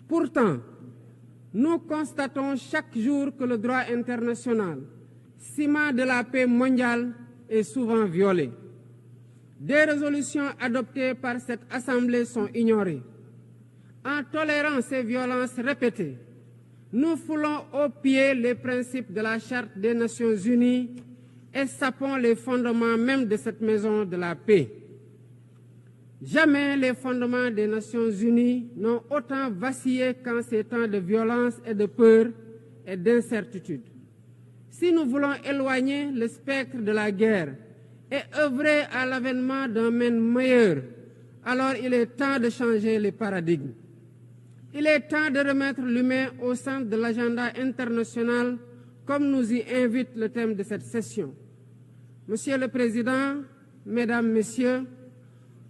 Pourtant, nous constatons chaque jour que le droit international, ciment de la paix mondiale, est souvent violé. Des résolutions adoptées par cette Assemblée sont ignorées. En tolérant ces violences répétées, nous foulons aux pieds les principes de la Charte des Nations Unies et sapons les fondements même de cette maison de la paix. Jamais les fondements des Nations Unies n'ont autant vacillé qu'en ces temps de violence et de peur et d'incertitude. Si nous voulons éloigner le spectre de la guerre et œuvrer à l'avènement d'un monde meilleur, alors il est temps de changer les paradigmes. Il est temps de remettre l'humain au centre de l'agenda international, comme nous y invite le thème de cette session. Monsieur le Président, Mesdames, Messieurs,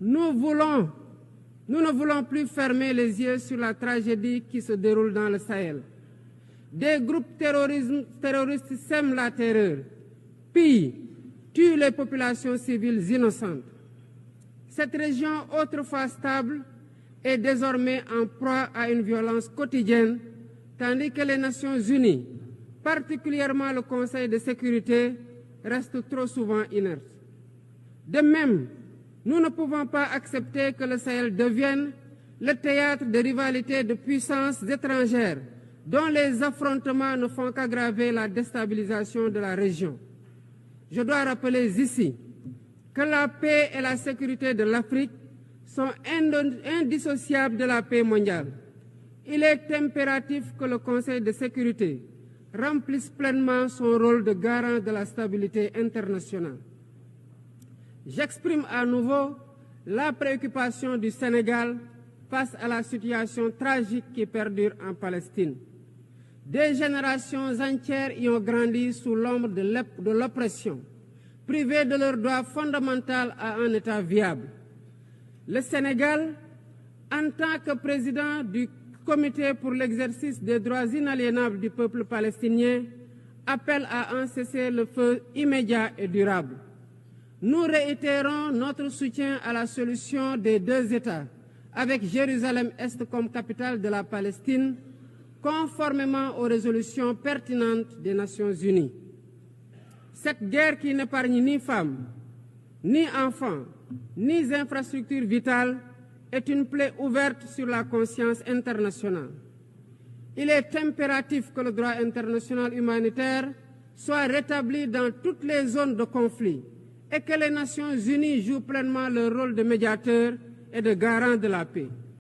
nous ne voulons plus fermer les yeux sur la tragédie qui se déroule dans le Sahel. Des groupes terroristes sèment la terreur, pillent, tuent les populations civiles innocentes. Cette région, autrefois stable, est désormais en proie à une violence quotidienne, tandis que les Nations Unies, particulièrement le Conseil de sécurité, restent trop souvent inertes. De même, nous ne pouvons pas accepter que le Sahel devienne le théâtre de rivalités de puissances étrangères dont les affrontements ne font qu'aggraver la déstabilisation de la région. Je dois rappeler ici que la paix et la sécurité de l'Afrique sont indissociables de la paix mondiale. Il est impératif que le Conseil de sécurité remplisse pleinement son rôle de garant de la stabilité internationale. J'exprime à nouveau la préoccupation du Sénégal face à la situation tragique qui perdure en Palestine. Des générations entières y ont grandi sous l'ombre de l'oppression, privées de leur droit fondamental à un État viable. Le Sénégal, en tant que président du Comité pour l'exercice des droits inaliénables du peuple palestinien, appelle à un cessez-le-feu immédiat et durable. Nous réitérons notre soutien à la solution des deux États, avec Jérusalem-Est comme capitale de la Palestine, conformément aux résolutions pertinentes des Nations Unies. Cette guerre qui n'épargne ni femmes, ni enfants, ni infrastructures vitales est une plaie ouverte sur la conscience internationale. Il est impératif que le droit international humanitaire soit rétabli dans toutes les zones de conflit et que les Nations Unies jouent pleinement leur rôle de médiateur et de garant de la paix.